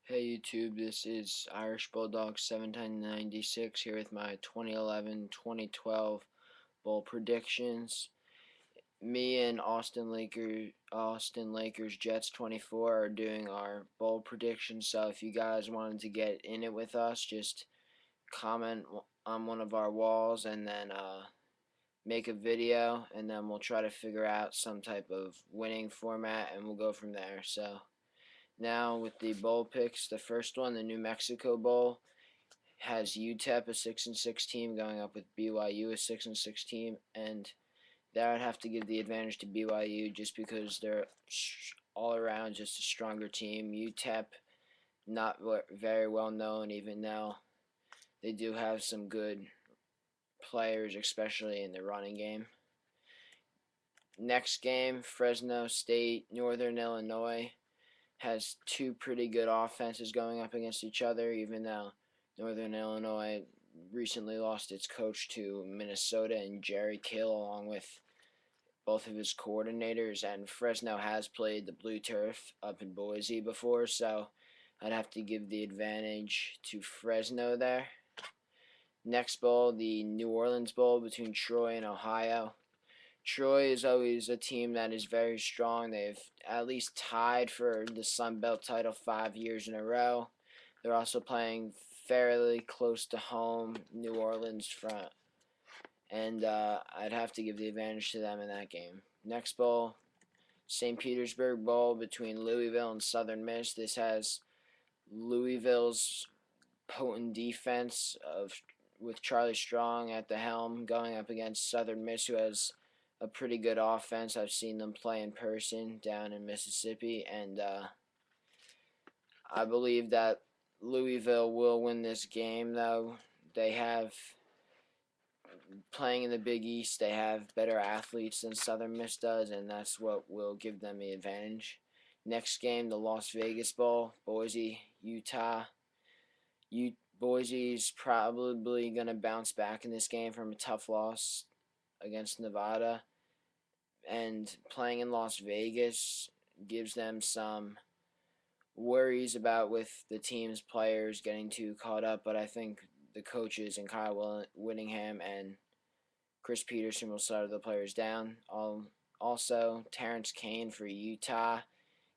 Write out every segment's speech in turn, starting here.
Hey YouTube, this is Irish Bulldog 1796 here with my 2011-2012 bowl predictions. Me and Austin Lakers Jets 24 are doing our bowl predictions. So if you guys wanted to get in it with us, just comment on one of our walls and then make a video, and then we'll try to figure out some type of winning format and we'll go from there. So now with the bowl picks, the first one, the New Mexico Bowl, has UTEP, a 6-6 team, going up with BYU, a 6-6 team, and that would have to give the advantage to BYU just because they're all around just a stronger team. UTEP, not very well known, even though they do have some good players, especially in the running game. Next game, Fresno State, Northern Illinois, has two pretty good offenses going up against each other, even though Northern Illinois recently lost its coach to Minnesota and Jerry Kill, along with both of his coordinators. And Fresno has played the blue turf up in Boise before, so I'd have to give the advantage to Fresno there. Next bowl, the New Orleans Bowl between Troy and Ohio. Troy is always a team that is very strong. They've at least tied for the Sun Belt title 5 years in a row. They're also playing fairly close to home, New Orleans front. And I'd have to give the advantage to them in that game. Next bowl, St. Petersburg Bowl between Louisville and Southern Miss. This has Louisville's potent defense with Charlie Strong at the helm going up against Southern Miss, who has a pretty good offense. I've seen them play in person down in Mississippi, and I believe that Louisville will win this game, though. They have, playing in the Big East, they have better athletes than Southern Miss does, and that's what will give them the advantage. Next game, the Las Vegas Bowl, Boise, Utah. Boise's probably going to bounce back in this game from a tough loss against Nevada, and playing in Las Vegas gives them some worries about with the team's players getting too caught up, but I think the coaches and Kyle Whittingham and Chris Peterson will settle the players down. Also, Terrence Kane for Utah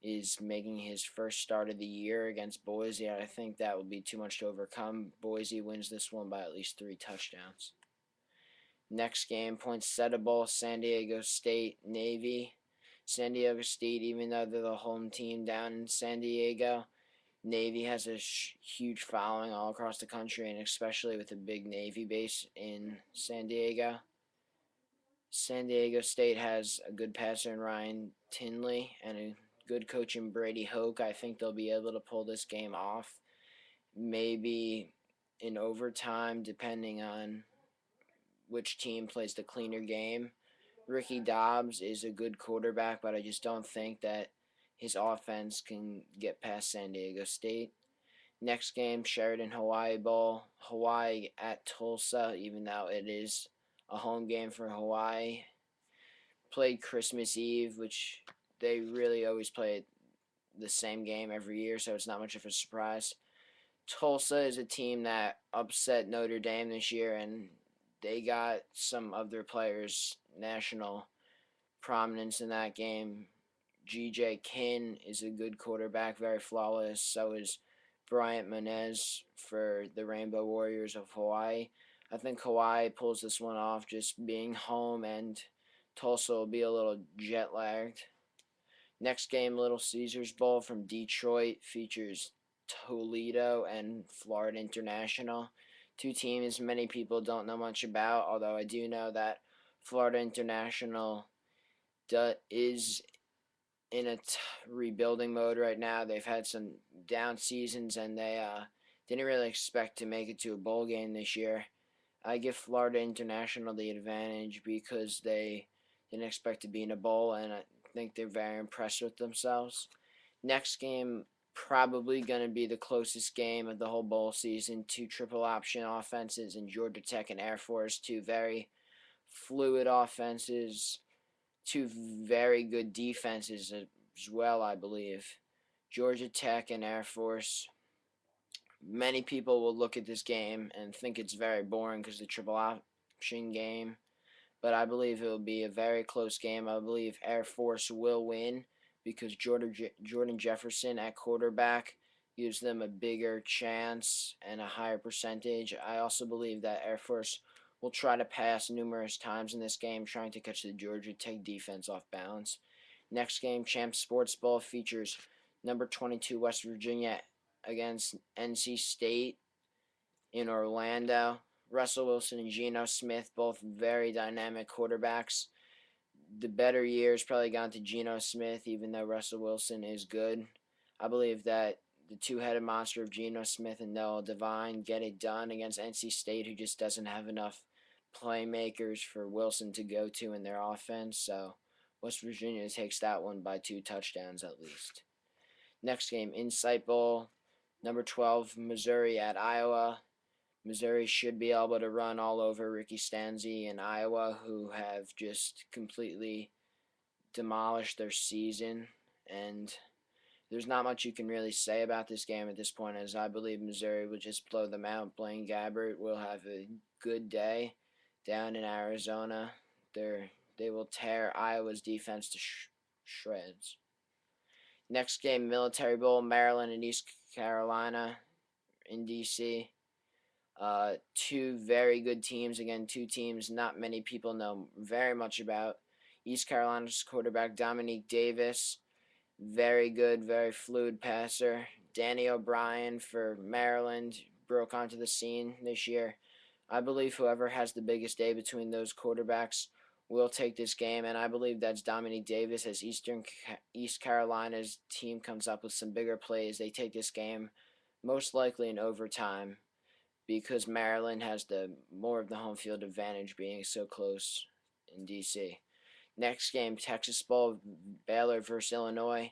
is making his first start of the year against Boise. I think that will be too much to overcome. Boise wins this one by at least 3 touchdowns. Next game, Poinsettia Bowl, San Diego State, Navy. San Diego State, even though they're the home team down in San Diego, Navy has a huge following all across the country, and especially with a big Navy base in San Diego. San Diego State has a good passer in Ryan Tinley and a good coach in Brady Hoke. I think they'll be able to pull this game off. Maybe in overtime, depending on which team plays the cleaner game. Ricky Dobbs is a good quarterback, but I just don't think that his offense can get past San Diego State. Next game, Sheridan Hawaii Bowl. Hawaii at Tulsa, even though it is a home game for Hawaii. Played Christmas Eve, which they really always play the same game every year, so it's not much of a surprise. Tulsa is a team that upset Notre Dame this year, and they got some of their players national prominence in that game. G.J. Kinn is a good quarterback, very flawless. So is Bryant Menez for the Rainbow Warriors of Hawaii. I think Hawaii pulls this one off just being home, and Tulsa will be a little jet lagged. Next game, Little Caesars Bowl from Detroit, features Toledo and Florida International. Two teams many people don't know much about, although I do know that Florida International is in a rebuilding mode right now. They've had some down seasons, and they didn't really expect to make it to a bowl game this year. I give Florida International the advantage because they didn't expect to be in a bowl, and I think they're very impressed with themselves. Next game, probably going to be the closest game of the whole bowl season. Two triple option offenses in Georgia Tech and Air Force. Two very fluid offenses. Two very good defenses as well, I believe. Georgia Tech and Air Force Many people will look at this game and think it's very boring because the triple option game, but I believe it will be a very close game. I believe Air Force will win because Jordan Jefferson at quarterback gives them a bigger chance and a higher percentage. I also believe that Air Force will try to pass numerous times in this game, trying to catch the Georgia Tech defense off balance. Next game, Champ Sports Bowl, features number 22 West Virginia against NC State in Orlando. Russell Wilson and Geno Smith, both very dynamic quarterbacks. The better years probably gone to Geno Smith, even though Russell Wilson is good. I believe that the two-headed monster of Geno Smith and Noah Devine get it done against NC State, who just doesn't have enough playmakers for Wilson to go to in their offense. So West Virginia takes that one by 2 touchdowns at least. Next game, Insight Bowl, number 12 Missouri at Iowa. Missouri should be able to run all over Ricky Stanzi and Iowa, who have just completely demolished their season. And there's not much you can really say about this game at this point, as I believe Missouri will just blow them out. Blaine Gabbert will have a good day down in Arizona. They will tear Iowa's defense to shreds. Next game, Military Bowl, Maryland and East Carolina in D.C. Two very good teams. Again, two teams not many people know very much about. East Carolina's quarterback, Dominique Davis, very good, very fluid passer. Danny O'Brien for Maryland broke onto the scene this year. I believe whoever has the biggest day between those quarterbacks will take this game, and I believe that's Dominique Davis, as East Carolina's team comes up with some bigger plays. They take this game most likely in overtime, because Maryland has the more of the home field advantage being so close in D.C. Next game, Texas Bowl, Baylor versus Illinois.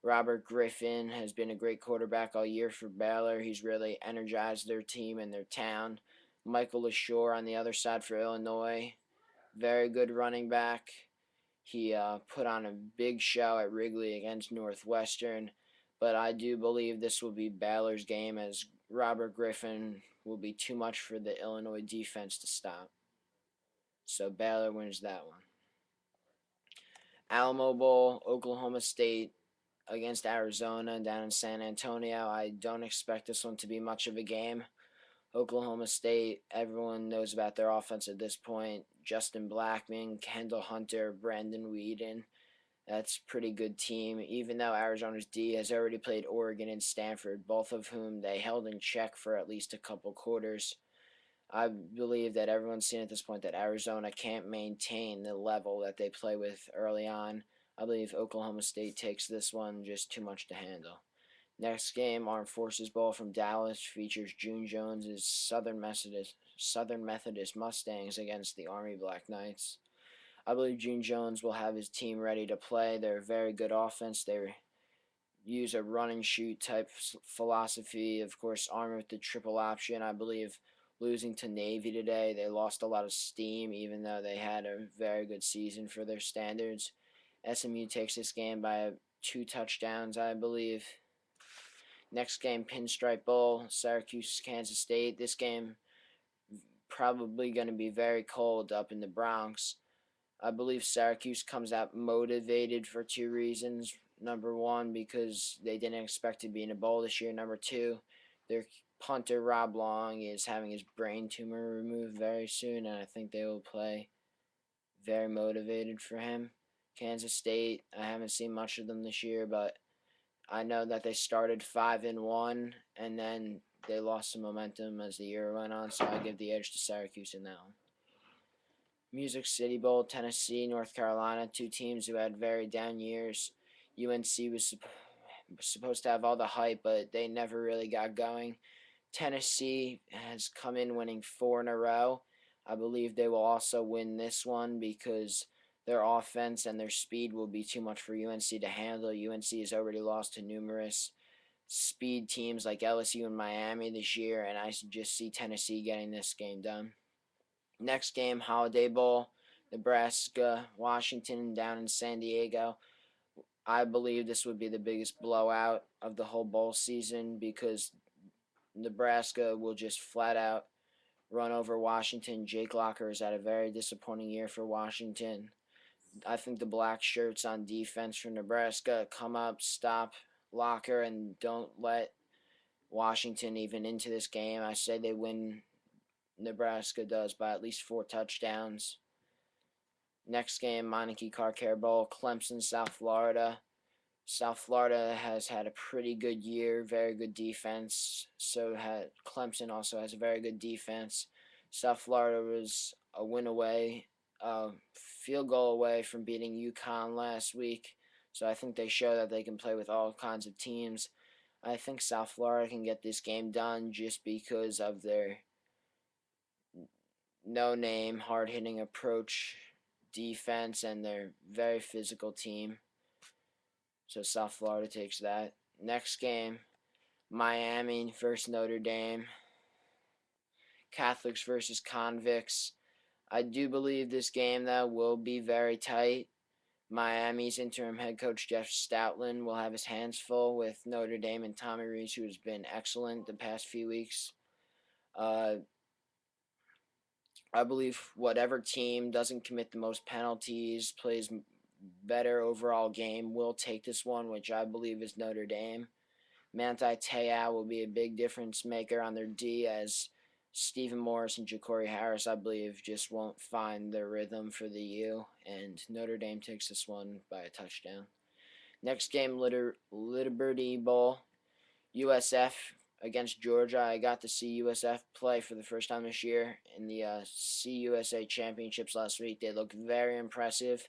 Robert Griffin has been a great quarterback all year for Baylor. He's really energized their team and their town. Michael LaShore on the other side for Illinois. Very good running back. He put on a big show at Wrigley against Northwestern. But I do believe this will be Baylor's game, as Robert Griffin will be too much for the Illinois defense to stop. So Baylor wins that one. Alamo Bowl, Oklahoma State against Arizona down in San Antonio. I don't expect this one to be much of a game. Oklahoma State, everyone knows about their offense at this point. Justin Blackman, Kendall Hunter, Brandon Weeden. That's a pretty good team, even though Arizona's D has already played Oregon and Stanford, both of whom they held in check for at least a couple quarters. I believe that everyone's seen at this point that Arizona can't maintain the level that they play with early on. I believe Oklahoma State takes this one, just too much to handle. Next game, Armed Forces Bowl from Dallas, features June Jones' Southern Methodist Mustangs against the Army Black Knights. I believe June Jones will have his team ready to play. They're a very good offense. They use a run and shoot type philosophy. Of course, armed with the triple option. I believe losing to Navy today, they lost a lot of steam, even though they had a very good season for their standards. SMU takes this game by 2 touchdowns, I believe. Next game, Pinstripe Bowl, Syracuse, Kansas State. This game probably going to be very cold up in the Bronx. I believe Syracuse comes out motivated for 2 reasons. Number 1, because they didn't expect to be in a bowl this year. Number 2, their punter Rob Long is having his brain tumor removed very soon, and I think they will play very motivated for him. Kansas State, I haven't seen much of them this year, but I know that they started 5-1, and then they lost some momentum as the year went on, so I give the edge to Syracuse in that one. Music City Bowl, Tennessee, North Carolina, 2 teams who had very down years. UNC was supposed to have all the hype, but they never really got going. Tennessee has come in winning 4 in a row. I believe they will also win this one because their offense and their speed will be too much for UNC to handle. UNC has already lost to numerous speed teams like LSU and Miami this year, and I just see Tennessee getting this game done. Next game, Holiday Bowl, Nebraska, Washington, down in San Diego. I believe this would be the biggest blowout of the whole bowl season because Nebraska will just flat out run over Washington. Jake Locker has had a very disappointing year for Washington. I think the black shirts on defense for Nebraska come up, stop Locker, and don't let Washington even into this game. I say they win. Nebraska does by at least 4 touchdowns. Next game, Meineke Car Care Bowl, Clemson, South Florida. South Florida has had a pretty good year, very good defense. So Clemson also has a very good defense. South Florida was a win away, a field goal away from beating UConn last week. So I think they show that they can play with all kinds of teams. I think South Florida can get this game done just because of their no-name, hard-hitting approach defense and their very physical team. So South Florida takes that. Next game, Miami versus Notre Dame. Catholics versus convicts. I do believe this game, though, will be very tight. Miami's interim head coach Jeff Stoutland will have his hands full with Notre Dame and Tommy Rees, who has been excellent the past few weeks. I believe whatever team doesn't commit the most penalties, plays better overall game, will take this one, which I believe is Notre Dame. Manti Te'o will be a big difference maker on their D, as Stephen Morris and Ja'Cory Harris, I believe, just won't find their rhythm for the U, and Notre Dame takes this one by a touchdown. Next game, Liberty Bowl, USF against Georgia. I got to see USF play for the first time this year in the CUSA Championships last week. They looked very impressive.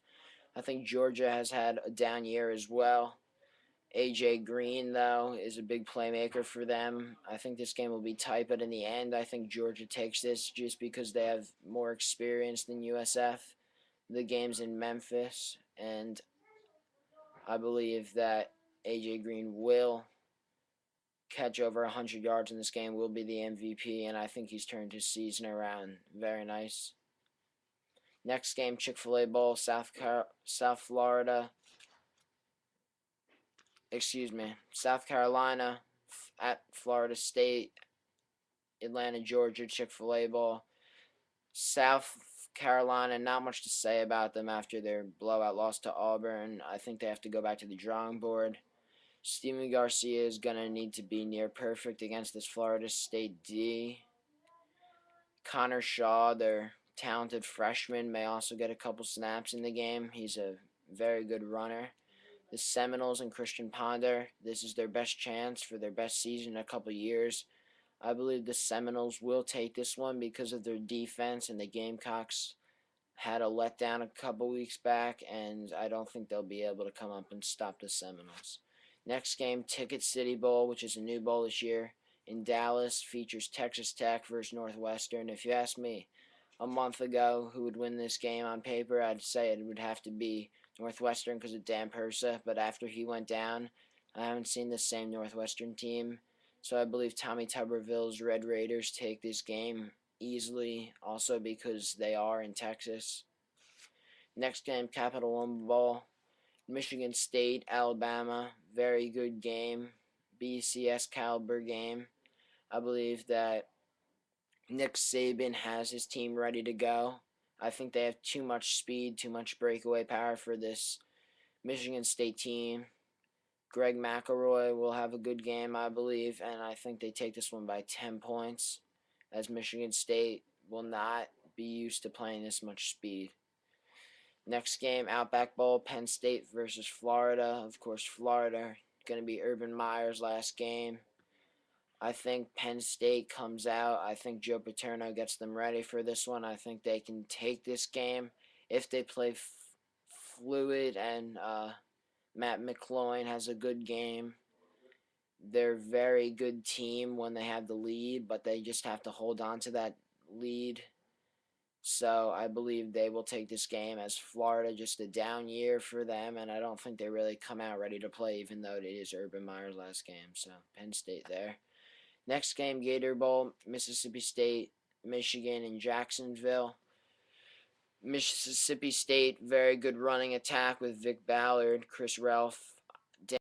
I think Georgia has had a down year as well. AJ Green, though, is a big playmaker for them. I think this game will be tight, but in the end, I think Georgia takes this just because they have more experience than USF. The game's in Memphis, and I believe that AJ Green will catch over 100 yards in this game, will be the MVP, and I think he's turned his season around. Very nice. Next game, Chick-fil-A Bowl, South Carolina at Florida State, Atlanta, Georgia, Chick-fil-A Bowl. South Carolina, not much to say about them after their blowout loss to Auburn. I think they have to go back to the drawing board. Stephen Garcia is going to need to be near perfect against this Florida State D. Connor Shaw, their talented freshman, may also get a couple snaps in the game. He's a very good runner. The Seminoles and Christian Ponder, this is their best chance for their best season in a couple years. I believe the Seminoles will take this one because of their defense, and the Gamecocks had a letdown a couple weeks back, and I don't think they'll be able to come up and stop the Seminoles. Next game, Ticket City Bowl, which is a new bowl this year in Dallas, features Texas Tech versus Northwestern. If you ask me a month ago who would win this game on paper, I'd say it would have to be Northwestern because of Dan Persa, but after he went down, I haven't seen the same Northwestern team. So I believe Tommy Tuberville's Red Raiders take this game easily, also because they are in Texas. Next game, Capital One Bowl, Michigan State, Alabama, very good game, BCS caliber game. I believe that Nick Saban has his team ready to go. I think they have too much speed, too much breakaway power for this Michigan State team. Greg McElroy will have a good game, I believe, and I think they take this one by 10 points, as Michigan State will not be used to playing this much speed. Next game, Outback Bowl, Penn State versus Florida. Of course, Florida going to be Urban Meyer's last game. I think Penn State comes out. I think Joe Paterno gets them ready for this one. I think they can take this game if they play fluid and Matt McCloin has a good game. They're a very good team when they have the lead, but they just have to hold on to that lead. So I believe they will take this game, as Florida just a down year for them, and I don't think they really come out ready to play, even though it is Urban Meyer's last game. So Penn State there. Next game, Gator Bowl, Mississippi State, Michigan, and Jacksonville. Mississippi State, very good running attack with Vic Ballard, Chris Ralph,